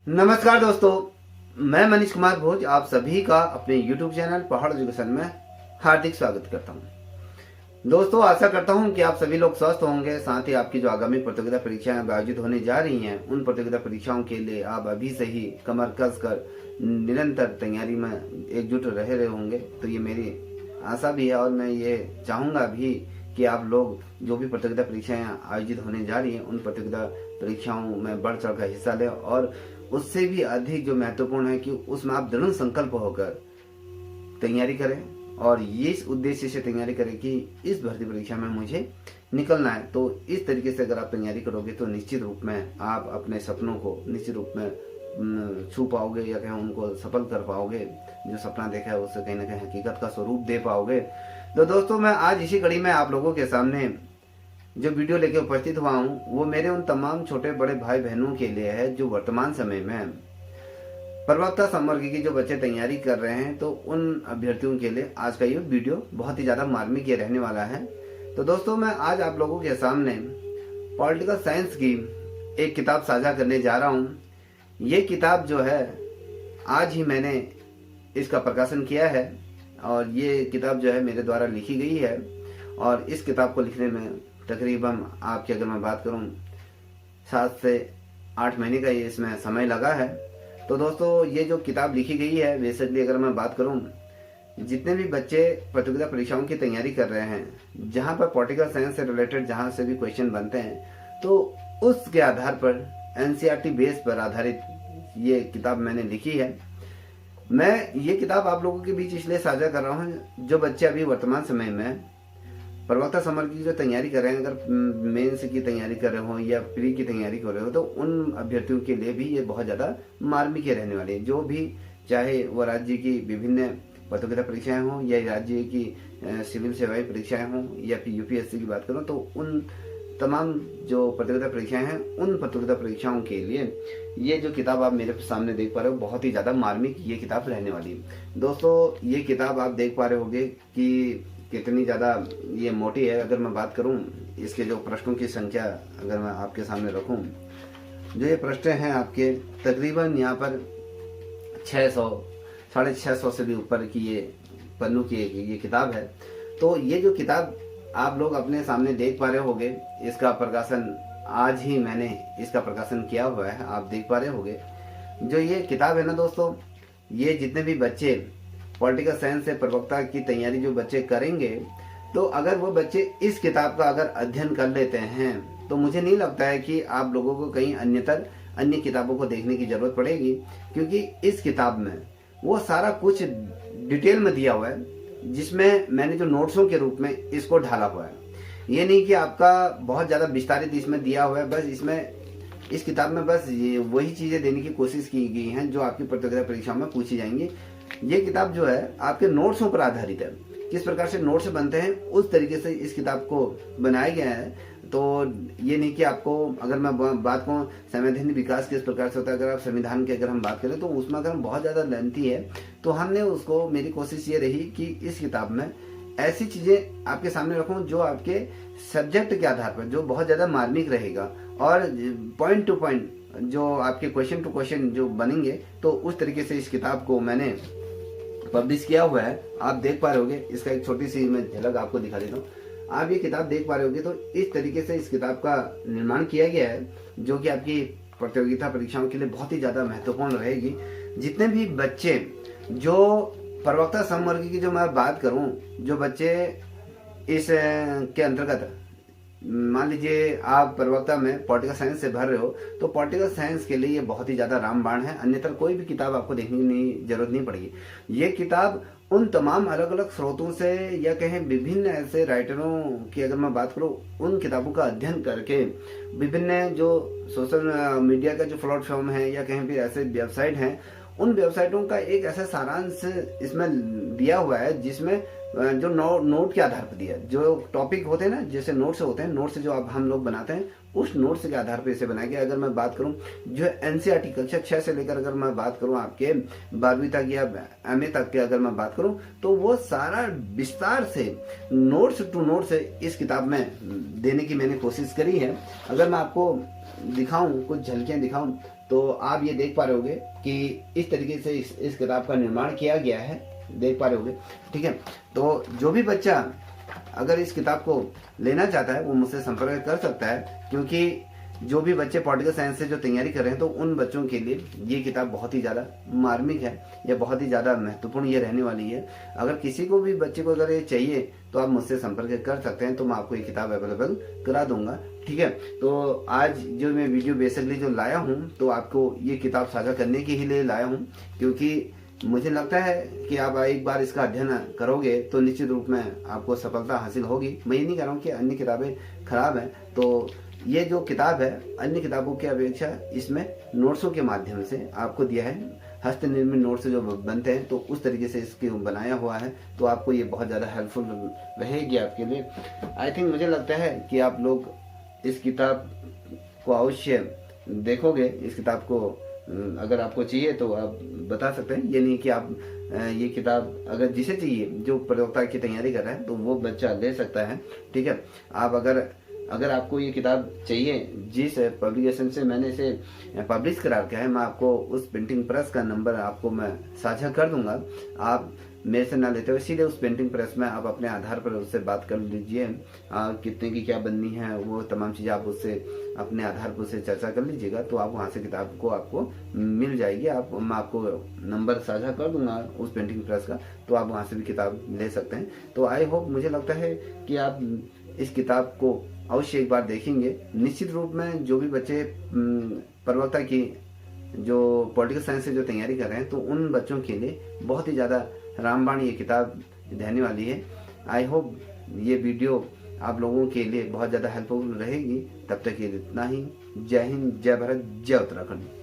नमस्कार दोस्तों, मैं मनीष कुमार भोज आप सभी का अपने YouTube चैनल पहाड़ एजुकेशन में हार्दिक स्वागत करता हूं। दोस्तों, आशा करता हूं कि आप सभी लोग स्वस्थ होंगे। साथ ही आपकी जो आगामी प्रतियोगिता परीक्षाएं आयोजित होने जा रही हैं, उन प्रतियोगिता परीक्षाओं के लिए आप अभी से ही कमर कस कर निरंतर तैयारी में एकजुट रहे होंगे। तो ये मेरी आशा भी है और मैं ये चाहूँगा भी कि आप लोग जो भी प्रतियोगिता परीक्षाएं आयोजित होने जा रही हैं, उन प्रतियोगिता परीक्षाओं में बढ़ चढ़ कर हिस्सा लें और उससे भी अधिक जो महत्वपूर्ण है कि उसमें आप दृढ़ संकल्प होकर तैयारी करें और ये इस उद्देश्य से तैयारी करें कि इस भर्ती परीक्षा में मुझे निकलना है। तो इस तरीके से अगर आप तैयारी करोगे तो निश्चित रूप में आप अपने सपनों को निश्चित रूप में छू पाओगे या कहीं उनको सफल कर पाओगे। जो सपना देखा है उससे कहीं ना कहीं हकीकत का स्वरूप दे पाओगे। तो दोस्तों, मैं आज इसी कड़ी में आप लोगों के सामने जो वीडियो लेके उपस्थित हुआ हूँ वो मेरे उन तमाम छोटे बड़े भाई बहनों के लिए है जो वर्तमान समय में प्रवक्ता संवर्ग की जो बच्चे तैयारी कर रहे हैं। तो उन अभ्यर्थियों के लिए आज का ये वीडियो बहुत ही ज्यादा मार्मिक ये रहने वाला है। तो दोस्तों, मैं आज आप लोगों के सामने पॉलिटिकल साइंस की एक किताब साझा करने जा रहा हूँ। ये किताब जो है आज ही मैंने इसका प्रकाशन किया है और ये किताब जो है मेरे द्वारा लिखी गई है और इस किताब को लिखने में तकरीबन आपकी अगर मैं बात करूं 7 से 8 महीने का ये इसमें समय लगा है। तो दोस्तों, ये जो किताब लिखी गई है बेसिकली अगर मैं बात करूं, जितने भी बच्चे प्रतियोगिता परीक्षाओं की तैयारी कर रहे हैं जहां पर पॉलिटिकल साइंस से रिलेटेड जहां से भी क्वेश्चन बनते हैं, तो उसके आधार पर एनसीईआरटी बेस पर आधारित ये किताब मैंने लिखी है। मैं ये किताब आप लोगों के बीच इसलिए साझा कर रहा हूँ जो बच्चे अभी वर्तमान समय में प्रवक्ता समर की जो तैयारी कर रहे हैं, अगर मेंस की तैयारी कर रहे हो या प्री की तैयारी कर रहे हो, तो उन अभ्यर्थियों के लिए भी ये बहुत ज़्यादा मार्मिक रहने वाली है। जो भी चाहे वो राज्य की विभिन्न प्रतियोगिता परीक्षाएं हों या राज्य की सिविल सेवाएं परीक्षाएं हों या फिर यूपीएससी की बात करूँ, तो उन तमाम जो प्रतियोगिता परीक्षाएं हैं उन प्रतियोगिता परीक्षाओं के लिए ये जो किताब आप मेरे सामने देख पा रहे हो बहुत ही ज़्यादा मार्मिक ये किताब रहने वाली है। दोस्तों, ये किताब आप देख पा रहे होंगे कि कितनी ज़्यादा ये मोटी है। अगर मैं बात करूं इसके जो प्रश्नों की संख्या अगर मैं आपके सामने रखूं, जो ये प्रश्न हैं आपके तकरीबन यहाँ पर 600 650 से भी ऊपर की ये पन्नों की ये किताब है। तो ये जो किताब आप लोग अपने सामने देख पा रहे होंगे, इसका प्रकाशन आज ही मैंने इसका प्रकाशन किया हुआ है, आप देख पा रहे होंगे। जो ये किताब है ना दोस्तों, ये जितने भी बच्चे पॉलिटिकल साइंस से प्रवक्ता की तैयारी जो बच्चे करेंगे, तो अगर वो बच्चे इस किताब का अगर अध्ययन कर लेते हैं तो मुझे नहीं लगता है कि आप लोगों को कहीं अन्य किताबों को देखने की जरूरत पड़ेगी, क्योंकि इस किताब में वो सारा कुछ डिटेल में दिया हुआ है, जिसमें मैंने जो नोट्सों के रूप में इसको ढाला हुआ है। ये नहीं कि आपका बहुत ज़्यादा विस्तारित इसमें दिया हुआ है, बस इसमें इस किताब में बस ये वही चीज़ें देने की कोशिश की गई हैं जो आपकी प्रतियोगिता परीक्षा में पूछी जाएंगी। ये किताब जो है आपके नोट्सों पर आधारित है, किस प्रकार से नोट्स बनते हैं उस तरीके से इस किताब को बनाया गया है। तो ये नहीं कि आपको, अगर मैं बात कहूँ संवैधानिक विकास किस प्रकार से होता है, अगर आप संविधान की अगर हम बात करें तो उसमें अगर बहुत ज़्यादा लेंथी है, तो हमने उसको, मेरी कोशिश ये रही कि इस किताब में ऐसी चीज़ें आपके सामने रखूँ जो आपके सब्जेक्ट के आधार पर जो बहुत ज़्यादा मार्मिक रहेगा और पॉइंट टू पॉइंट जो आपके क्वेश्चन टू क्वेश्चन जो बनेंगे, तो उस तरीके से इस किताब को मैंने पब्लिश किया हुआ है। आप देख पा रहे होगे, इसका एक छोटी सी मैं झलक आपको दिखा देता हूँ। आप ये किताब देख पा रहे होगे, तो इस तरीके से इस किताब का निर्माण किया गया है जो कि आपकी प्रतियोगिता परीक्षाओं के लिए बहुत ही ज़्यादा महत्वपूर्ण रहेगी। जितने भी बच्चे जो प्रवक्ता संवर्ग की जो मैं बात करूँ, जो बच्चे इस के अंतर्गत मान लीजिए आप प्रवक्ता में पॉलिटिकल साइंस से भर रहे हो, तो पॉलिटिकल साइंस के लिए ये बहुत ही ज़्यादा रामबाण है, अन्यथा कोई भी किताब आपको देखने की जरूरत नहीं पड़ेगी। ये किताब उन तमाम अलग अलग स्रोतों से या कहें विभिन्न ऐसे राइटरों की अगर मैं बात करूँ, उन किताबों का अध्ययन करके विभिन्न जो सोशल मीडिया का जो प्लेटफॉर्म है या कहीं भी ऐसे वेबसाइट हैं, उन वेबसाइटों का एक ऐसा सारांश इसमें दिया हुआ है जिसमें जो नोट के आधार पर दिया, जो टॉपिक होते हैं ना, जैसे नोट्स होते हैं, नोट्स जो अब हम लोग बनाते हैं उस नोट्स के आधार पर इसे बनाया गया। अगर मैं बात करूं जो एनसीईआरटी कक्षा 6 से लेकर अगर मैं बात करूं आपके 12वीं तक या एमए तक के अगर मैं बात करूं, तो वो सारा विस्तार से नोट्स टू नोट्स इस किताब में देने की मैंने कोशिश करी है। अगर मैं आपको दिखाऊं, कुछ झलकियां दिखाऊं, तो आप ये देख पा रहे होगे कि इस तरीके से इस किताब का निर्माण किया गया है, देख पा रहे होगे। ठीक है, तो जो भी बच्चा अगर इस किताब को लेना चाहता है वो मुझसे संपर्क कर सकता है, क्योंकि जो भी बच्चे पॉलिटिकल साइंस से जो तैयारी कर रहे हैं तो उन बच्चों के लिए ये किताब बहुत ही ज़्यादा मार्मिक है या बहुत ही ज़्यादा महत्वपूर्ण ये रहने वाली है। अगर किसी को भी बच्चे को अगर ये चाहिए तो आप मुझसे संपर्क कर सकते हैं, तो मैं आपको ये किताब अवेलेबल करा दूंगा। ठीक है, तो आज जो मैं वीडियो बेसिकली जो लाया हूँ तो आपको ये किताब साझा करने के ही लिए लाया हूँ, क्योंकि मुझे लगता है कि आप एक बार इसका अध्ययन करोगे तो निश्चित रूप में आपको सफलता हासिल होगी। मैं ये नहीं कह रहा हूँ कि अन्य किताबें खराब हैं, तो ये जो किताब है अन्य किताबों की अपेक्षा इसमें नोट्सों के माध्यम से आपको दिया है, हस्त निर्मित नोट्स जो बनते हैं तो उस तरीके से इसके बनाया हुआ है, तो आपको ये बहुत ज़्यादा हेल्पफुल रहेगी आपके लिए। आई थिंक मुझे लगता है कि आप लोग इस किताब को अवश्य देखोगे। इस किताब को अगर आपको चाहिए तो आप बता सकते हैं, ये नहीं कि आप ये किताब अगर जिसे चाहिए जो प्रतियोगिता की तैयारी कर रहा है तो वो बच्चा ले सकता है। ठीक है, आप अगर आपको ये किताब चाहिए जिस पब्लिकेशन से मैंने इसे पब्लिश करा रखा है, मैं आपको उस प्रिंटिंग प्रेस का नंबर आपको मैं साझा कर दूंगा। आप मेरे से ना लेते हुए सीधे उस प्रिंटिंग प्रेस में आप अपने आधार पर उससे बात कर लीजिए, कितने की क्या बननी है वो तमाम चीज़ें आप उससे अपने आधार पर उससे चर्चा कर लीजिएगा, तो आप वहाँ से किताब को आपको मिल जाएगी। मैं आपको नंबर साझा कर दूंगा उस प्रिंटिंग प्रेस का, तो आप वहाँ से भी किताब ले सकते हैं। तो आई होप, मुझे लगता है कि आप इस किताब को अवश्य एक बार देखेंगे। निश्चित रूप में जो भी बच्चे प्रवक्ता की जो पॉलिटिकल साइंस से जो तैयारी कर रहे हैं तो उन बच्चों के लिए बहुत ही ज़्यादा रामबाण ये किताब रहने वाली है। आई होप ये वीडियो आप लोगों के लिए बहुत ज़्यादा हेल्पफुल रहेगी। तब तक ये इतना ही। जय हिंद, जय भारत, जय उत्तराखंड।